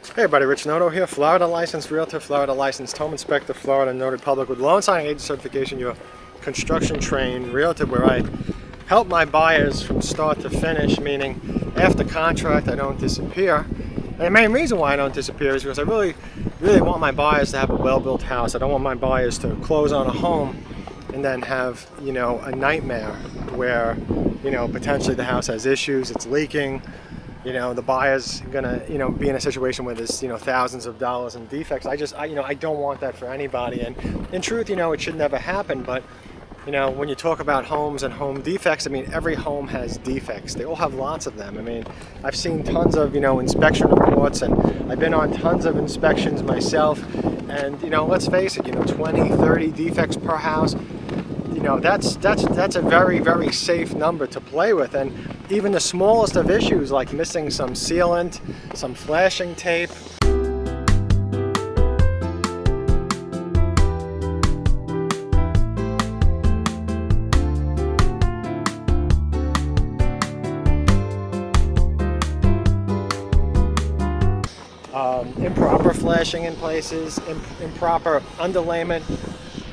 Hey everybody, Rich Noto here, Florida licensed realtor, Florida licensed home inspector, Florida notary public with loan signing agent certification, your construction trained realtor, where I help my buyers from start to finish, meaning after contract I don't disappear. And the main reason why I don't disappear is because I really want my buyers to have a well-built house. I don't want my buyers to close on a home and then have, a nightmare where, potentially the house has issues, it's leaking. The buyer's gonna, be in a situation where there's, thousands of dollars in defects. I don't want that for anybody. And in truth, it should never happen. But, when you talk about homes and home defects, I mean, every home has defects. They all have lots of them. I mean, I've seen tons of, inspection reports, and I've been on tons of inspections myself. And, let's face it, 20, 30 defects per house. That's a very, very safe number to play with. And even the smallest of issues, like missing some sealant, some flashing tape. Improper flashing in places, improper underlayment,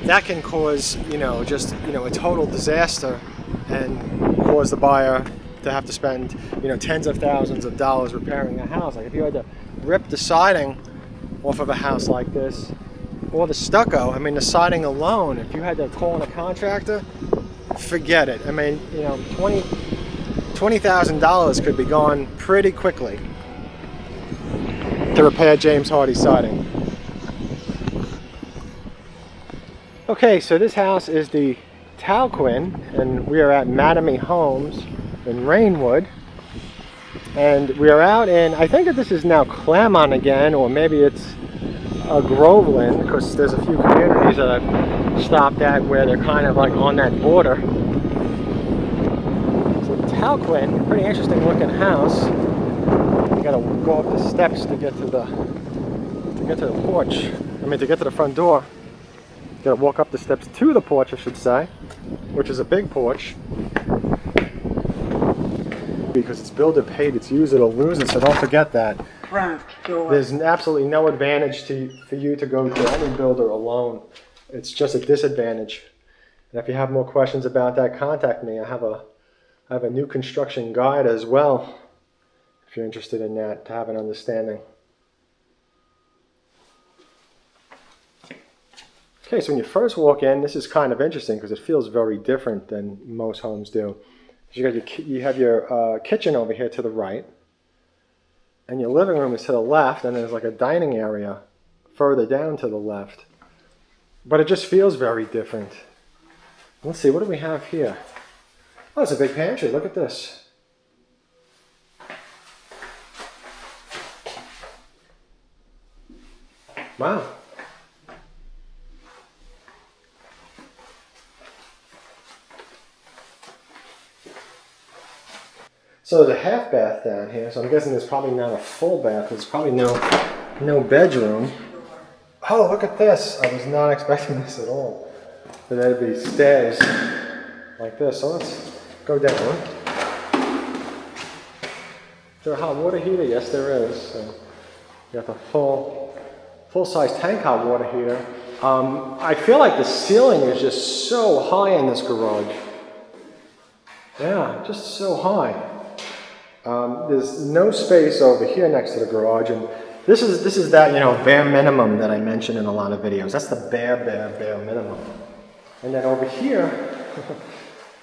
that can cause, a total disaster and cause the buyer to have to spend, tens of thousands of dollars repairing a house. Like if you had to rip the siding off of a house like this, or the stucco, I mean, the siding alone, if you had to call in a contractor, forget it. I mean, $20,000 could be gone pretty quickly to repair James Hardy siding. Okay, so this house is the Talquin, and we are at Mattamy Homes in Rainwood, and we are out in, I think that this is now Claremont again, or maybe it's Groveland, because there's a few communities that I've stopped at where they're kind of like on that border. So Talquin, pretty interesting looking house. You gotta go up the steps to get to the porch. I mean, to get to the front door. You gotta walk up the steps to the porch, I should say, which is a big porch. Because it's builder paid, it's use it or lose it, so don't forget that. There's absolutely no advantage for you to go to any builder alone. It's just a disadvantage. And if you have more questions about that, contact me. I have a new construction guide as well, if you're interested in that, to have an understanding. Okay, so when you first walk in, this is kind of interesting because it feels very different than most homes do. You have your kitchen over here to the right, and your living room is to the left, and there's like a dining area further down to the left. But it just feels very different. Let's see, what do we have here? Oh, it's a big pantry. Look at this. Wow. So there's a half bath down here, so I'm guessing there's probably not a full bath. There's probably no bedroom. Oh, look at this. I was not expecting this at all. So there'd be stairs like this. So let's go down. Is there a hot water heater? Yes, there is. So you got the full-size tank hot water heater. I feel like the ceiling is just so high in this garage. Yeah, just so high. There's no space over here next to the garage, and this is that bare minimum that I mentioned in a lot of videos. That's the bare minimum. And then over here,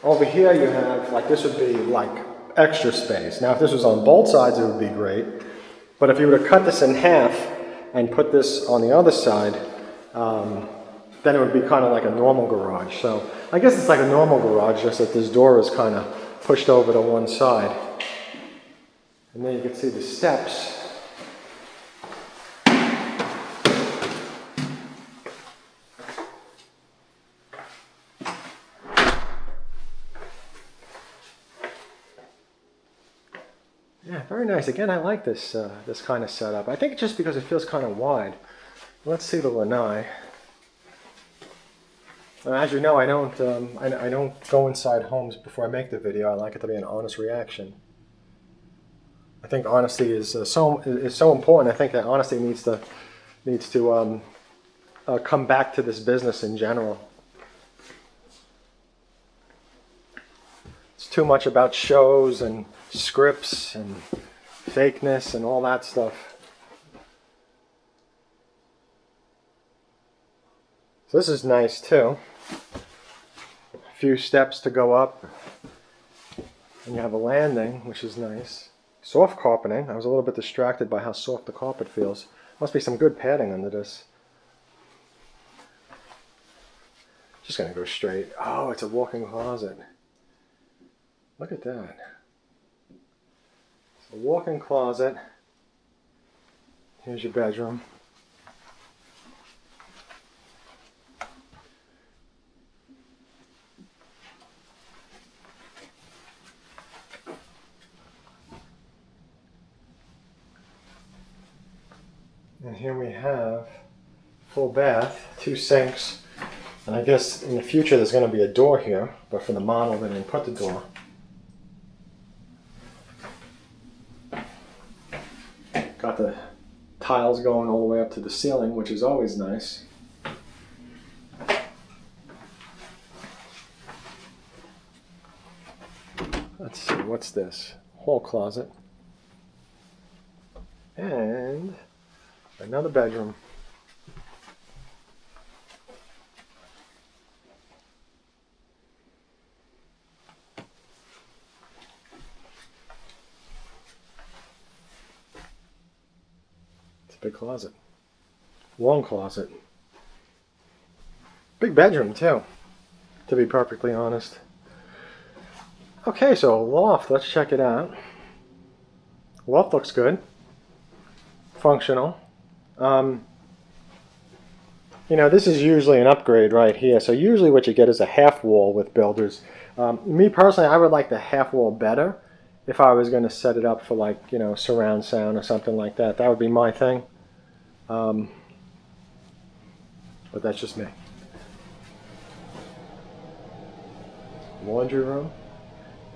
you have, like, this would be like extra space. Now, if this was on both sides, it would be great. But if you were to cut this in half and put this on the other side, then it would be kind of like a normal garage. So I guess it's like a normal garage, just that this door is kind of pushed over to one side. And then you can see the steps. Yeah, very nice. Again, I like this this kind of setup. I think it's just because it feels kind of wide. Let's see the lanai. As you know, I don't go inside homes before I make the video. I like it to be an honest reaction. I think honesty is so important. I think that honesty needs to come back to this business in general. It's too much about shows and scripts and fakeness and all that stuff. So this is nice too. A few steps to go up. And you have a landing, which is nice. Soft carpeting. I was a little bit distracted by how soft the carpet feels. Must be some good padding under this. Just gonna go straight. Oh, it's a walk-in closet. Look at that. It's a walk-in closet. Here's your bedroom. And here we have full bath, 2 sinks, and I guess in the future there's going to be a door here, but for the model they didn't put the door. Got the tiles going all the way up to the ceiling, which is always nice. Let's see, what's this? Hall closet. And another bedroom. It's a big closet. Long closet. Big bedroom too, to be perfectly honest. Okay, so a loft, let's check it out. Loft looks good. Functional. You know, this is usually an upgrade right here. So usually what you get is a half wall with builders. Me personally, I would like the half wall better if I was going to set it up for, like, you know, surround sound or something like that. That would be my thing. But that's just me. Laundry room.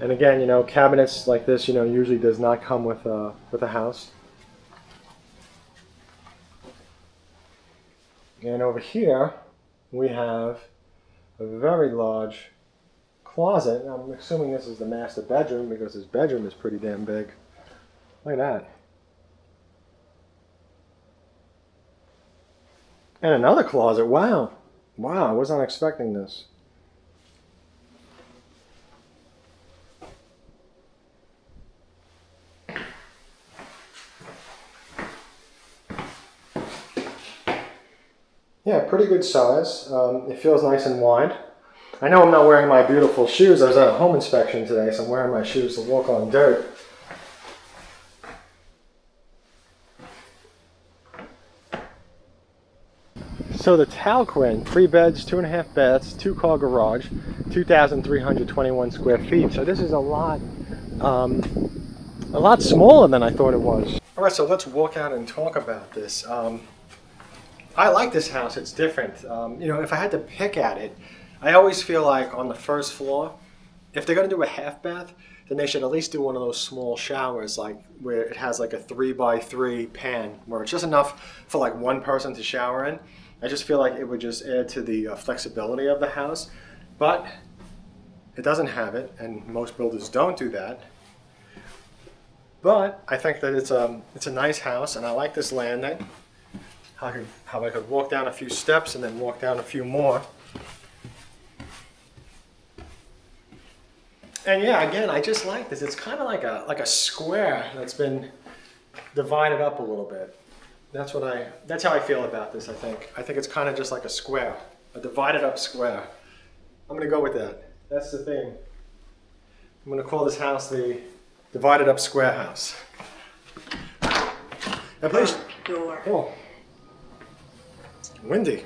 And again, you know, cabinets like this, you know, usually does not come with a house. And over here, we have a very large closet. I'm assuming this is the master bedroom because this bedroom is pretty damn big. Look at that. And another closet. Wow. Wow, I was not expecting this. Yeah, pretty good size. It feels nice and wide. I know I'm not wearing my beautiful shoes. I was at a home inspection today, so I'm wearing my shoes to walk on dirt. So the Talquin, 3 beds, 2.5 baths, 2-car garage, 2,321 square feet. So this is a lot smaller than I thought it was. All right, so let's walk out and talk about this. I like this house. It's different. You know, if I had to pick at it, I always feel like on the first floor, if they're going to do a half bath, then they should at least do one of those small showers, like where it has like a 3x3 pan, where it's just enough for like one person to shower in. I just feel like it would just add to the flexibility of the house, but it doesn't have it, and most builders don't do that. But I think that it's a nice house, and I like this landing. How I could walk down a few steps and then walk down a few more. And yeah, again, I just like this. It's kind of like a square that's been divided up a little bit. That's how I feel about this, I think. I think it's kind of just like a square, a divided up square. I'm going to go with that. That's the thing. I'm going to call this house the divided up square house. Now please. Door. Oh. Windy.